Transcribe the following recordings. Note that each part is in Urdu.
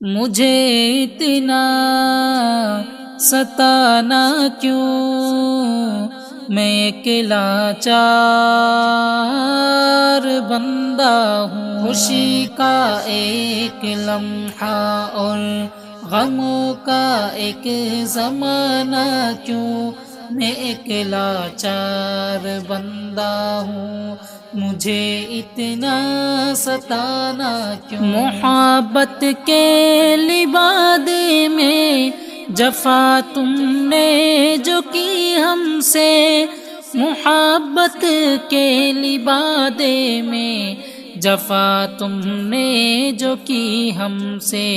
مجھے اتنا ستانا کیوں، میں ایک لاچار بندہ ہوں۔ خوشی کا ایک لمحہ اور غموں کا ایک زمانہ کیوں، میں ایک لاچار بندہ ہوں۔ مجھے اتنا ستانا کیوں، محبت کے لبادے میں جفا تم نے جو کی ہم سے، محبت کے لبادے میں جفا تم نے جو کی ہم سے،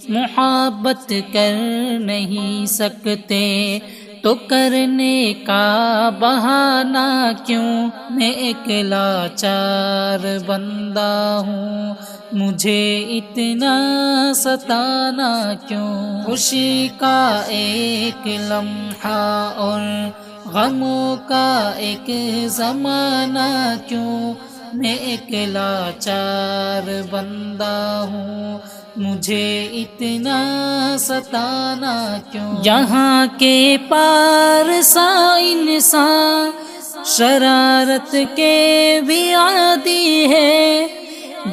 محبت کر نہیں سکتے تو کرنے کا بہانہ کیوں، میں ایک لاچار بندہ ہوں۔ مجھے اتنا ستانا کیوں، خوشی کا ایک لمحہ اور غموں کا ایک زمانہ کیوں، میں ایک لاچار بندہ ہوں۔ مجھے اتنا ستانا کیوں، یہاں کے پار سا انسان شرارت کے بھی عادی ہے،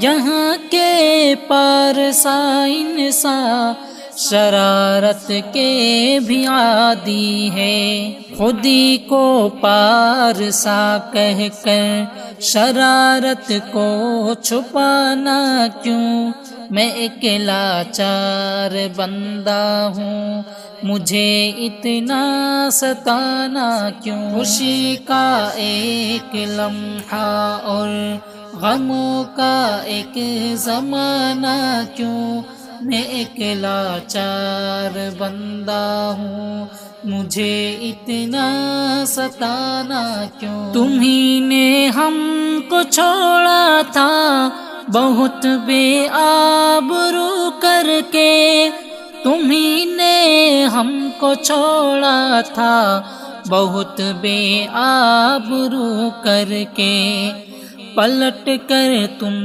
یہاں کے پار سا انسان شرارت کے بھی عادی ہے، خودی کو پارسا کہہ کر شرارت کو چھپانا کیوں، میں ایک لاچار بندہ ہوں۔ مجھے اتنا ستانا کیوں، خوشی کا ایک لمحہ اور غموں کا ایک زمانہ کیوں، میں ایک لاچار بندہ ہوں۔ مجھے اتنا ستانا کیوں، تمہیں نے ہم کو چھوڑا تھا بہت بے آبرو کر کے، تمہیں نے ہم کو چھوڑا تھا بہت بے آبرو کر کے، پلٹ کر تم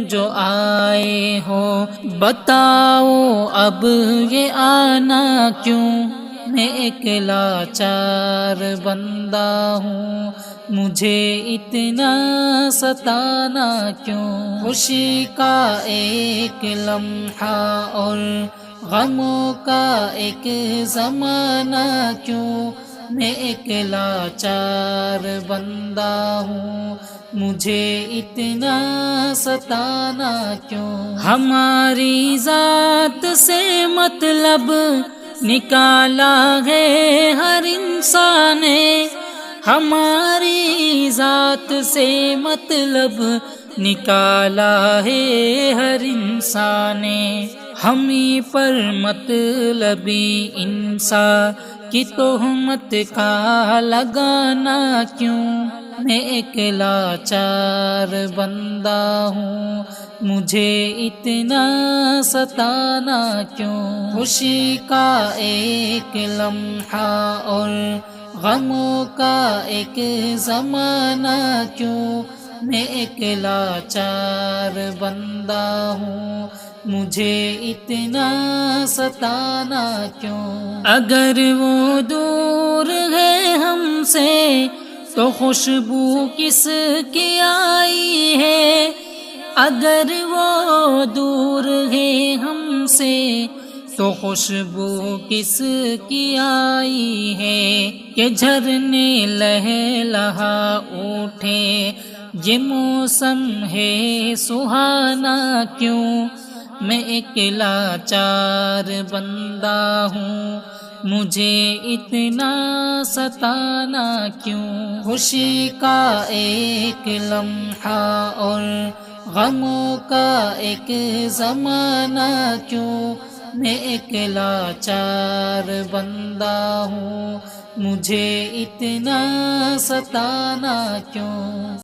جو آئے ہو بتاؤ اب یہ آنا کیوں، میں ایک لاچار بندہ ہوں۔ مجھے اتنا ستانا کیوں، خوشی کا ایک لمحہ اور غموں کا ایک زمانہ کیوں، میں ایک لاچار بندہ ہوں۔ مجھے اتنا ستانا کیوں، ہماری ذات سے مطلب نکالا ہے ہر انسان نے، ہماری ذات سے مطلب نکالا ہے ہر انسان نے، ہمیں پر مطلبی انسان کی تہمت کا لگانا کیوں، میں ایک لاچار بندہ ہوں۔ مجھے اتنا ستانا کیوں، خوشی کا ایک لمحہ اور غموں کا ایک زمانہ کیوں، میں ایک لاچار بندہ ہوں۔ مجھے اتنا ستانا کیوں، اگر وہ دور ہے ہم سے تو خوشبو کس کی آئی ہے، اگر وہ دور ہے ہم سے تو خوشبو کس کی آئی ہے، کہ جھرنے لہلہا اٹھے یہ موسم ہے سہانا کیوں، میں ایک لاچار بندہ ہوں۔ مجھے اتنا ستانا کیوں، خوشی کا ایک لمحہ اور غموں کا ایک زمانہ کیوں، میں ایک لاچار بندہ ہوں۔ مجھے اتنا ستانا کیوں۔